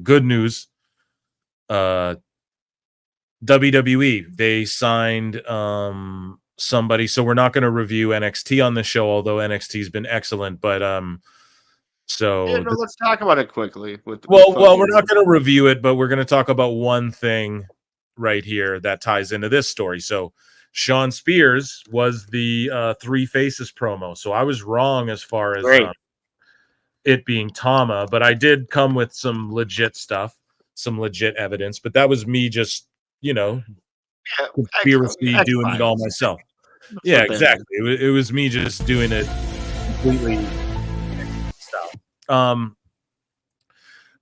good news. WWE, they signed somebody, so we're not going to review NXT on this show, although NXT has been excellent. But let's talk about it quickly. Well, we're not going to review it, but we're going to talk about one thing right here that ties into this story. So Shawn Spears was the Three Faces promo, so I was wrong as far as it being Tama, but I did come with some legit stuff, some legit evidence. But that was me just, conspiracy doing it all myself. Yeah, exactly. It was me just doing it completely.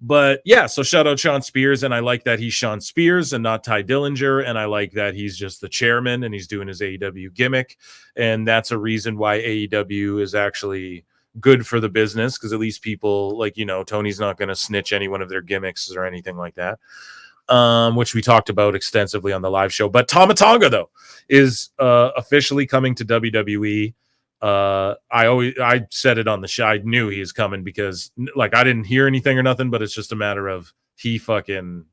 But yeah, so shout out Shawn Spears, and I like that he's Shawn Spears and not Ty Dillinger, and I like that he's just the chairman and he's doing his AEW gimmick, and that's a reason why AEW is actually good for the business, because at least people Tony's not going to snitch any one of their gimmicks or anything like that, which we talked about extensively on the live show. But Tama Tonga, though, is officially coming to WWE. I said it on the show. I knew he was coming because I didn't hear anything or nothing, but it's just a matter of he fucking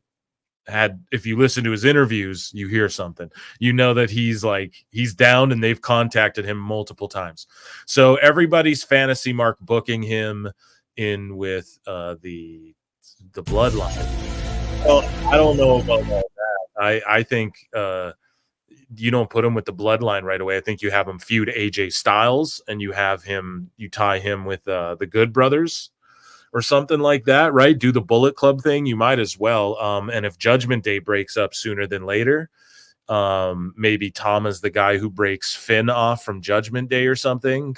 had, if you listen to his interviews, you hear something, that he's down, and they've contacted him multiple times. So everybody's fantasy mark booking him in with the bloodline. Well, I don't know about all that. I think you don't put him with the bloodline right away. I think you have him feud AJ Styles, and you tie him with the Good Brothers or something like that, right? Do the Bullet Club thing. You might as well. And if Judgment Day breaks up sooner than later, maybe Tama's the guy who breaks Finn off from Judgment Day or something,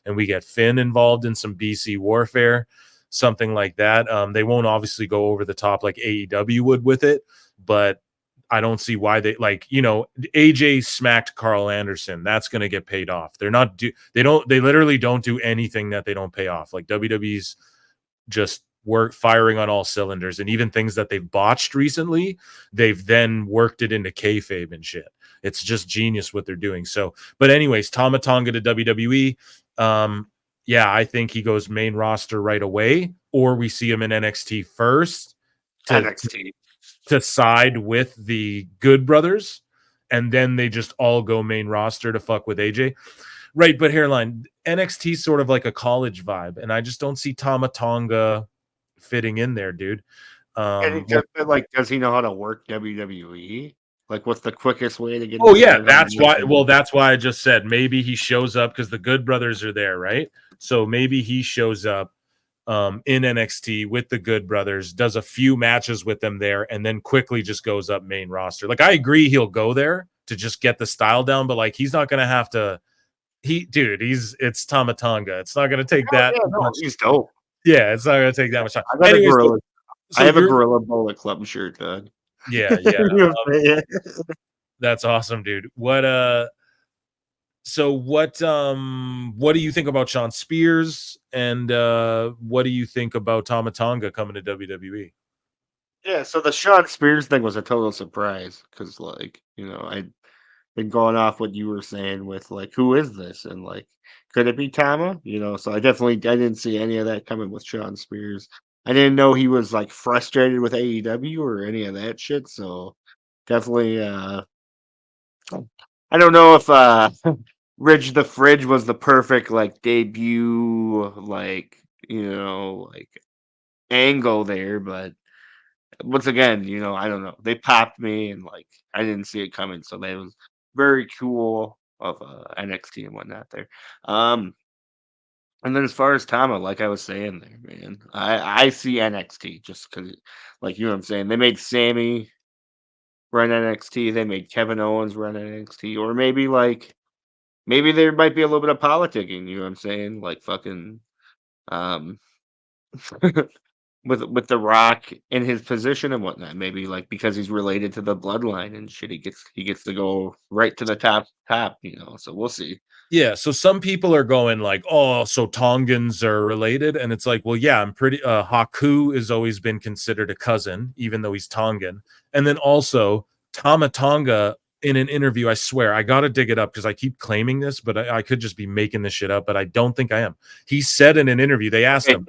and we get Finn involved in some BC warfare, something like that. They won't obviously go over the top like AEW would with it, but I don't see why they AJ smacked Carl Anderson. That's going to get paid off. They literally don't do anything that they don't pay off. Like WWE's just firing on all cylinders, and even things that they've botched recently, they've then worked it into kayfabe and shit. It's just genius what they're doing. So, but anyways, Tama Tonga to WWE. Yeah, I think he goes main roster right away, or we see him in NXT first. To side with the Good Brothers, and then they just all go main roster to fuck with AJ. Right, but Hairline, NXT is sort of like a college vibe, and I just don't see Tama Tonga fitting in there, dude. Does he know how to work WWE? Like, what's the quickest way to get? Oh yeah, that's why. Well, that's why I just said maybe he shows up because the Good Brothers are there, right? So maybe he shows up in NXT with the Good Brothers, does a few matches with them there, and then quickly just goes up main roster. Like, I agree he'll go there to just get the style down, but he's not going to have to. It's Tama Tonga. It's not going to take that. Yeah, no, he's dope. Yeah, it's not going to take that much time. I have a Gorilla Bullet Club shirt, Doug. Yeah. That's awesome, dude. So what do you think about Shawn Spears, and what do you think about Tama Tonga coming to WWE? Yeah, so the Shawn Spears thing was a total surprise because, I'd been going off what you were saying with, who is this? And, could it be Tama? So I didn't see any of that coming with Shawn Spears. I didn't know he was, frustrated with AEW or any of that shit, so definitely, I don't know if, Ridge the Fridge was the perfect debut angle there, but once again, I don't know. They popped me and I didn't see it coming, so that was very cool of NXT and whatnot there. And then as far as Tama, like I was saying there, man, I see NXT just because, you know what I'm saying, they made Sammy run NXT, they made Kevin Owens run NXT, or maybe maybe there might be a little bit of politicking, you know what I'm saying? Fucking with The Rock in his position and whatnot. Maybe because he's related to the bloodline and shit, he gets to go right to the top, so we'll see. Yeah, so some people are going oh, so Tongans are related, and it's well, yeah, I'm pretty Haku has always been considered a cousin, even though he's Tongan. And then also Tama Tonga, in an interview, I swear, I got to dig it up because I keep claiming this, but I could just be making this shit up, but I don't think I am. He said in an interview, they asked him,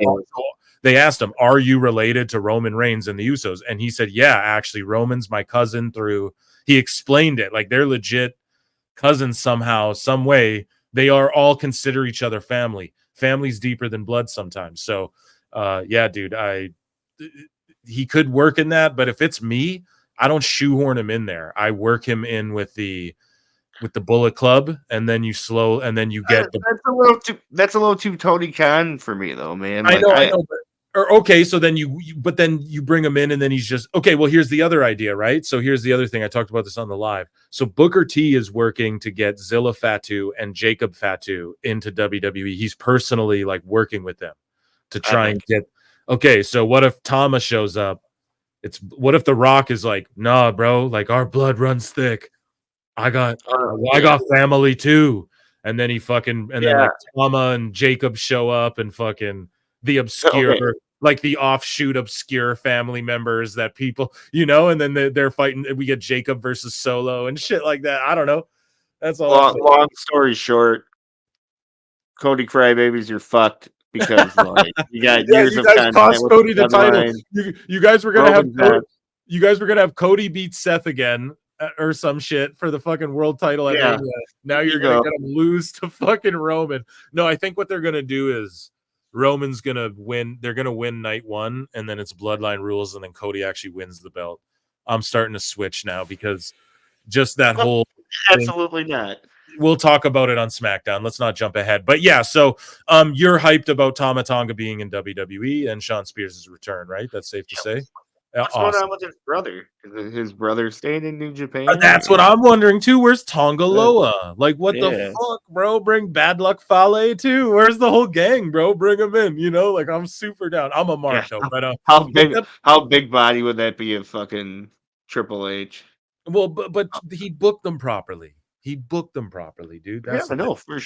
they asked him, "Are you related to Roman Reigns and the Usos?" And he said, "Yeah, actually, Roman's my cousin through." He explained it like they're legit cousins somehow, some way. They are all consider each other family. Family's deeper than blood sometimes. So, yeah, dude, he could work in that, but if it's me, I don't shoehorn him in there. I work him in with the Bullet Club, and then you get the. That's a little too Tony Khan for me, though, man. I Like know, or okay, so then but then you bring him in, and then he's just okay. Well, here's the other idea, right? So here's the other thing. I talked about this on the live. So Booker T is working to get Zilla Fatu and Jacob Fatu into WWE. He's personally like working with them to try and get. Okay, so what if Tama shows up? What if The Rock is like, nah, bro, like our blood runs thick. I got family too. And then then like Tama and Jacob show up and fucking the obscure, like the offshoot obscure family members that people, and then they're fighting. We get Jacob versus Solo and shit like that. I don't know. That's all. Long story short, Cody Crybabies, you're fucked because like you got years of content. Cost Cody the title. You guys were gonna have Cody beat Seth again. Or some shit for the fucking world title at Mania. Now you're gonna get him lose to fucking Roman. No, I think what they're gonna do is Roman's gonna win. They're gonna win night one, and then it's bloodline rules, and then Cody actually wins the belt. I'm starting to switch now because just that whole absolutely thing, not. We'll talk about it on SmackDown. Let's not jump ahead. But yeah, so you're hyped about Tama Tonga being in WWE and Shawn Spears' return, right? That's safe to say. What's going on with his brother? Is his brother staying in New Japan? That's what I'm wondering too. Where's Tonga Loa? Like, what the fuck, bro? Bring Bad Luck Fale too. Where's the whole gang, bro? Bring them in. Like I'm super down. I'm a mark though. But how big body would that be of fucking Triple H? Well, but he booked them properly. He booked them properly, dude. That's I know for sure.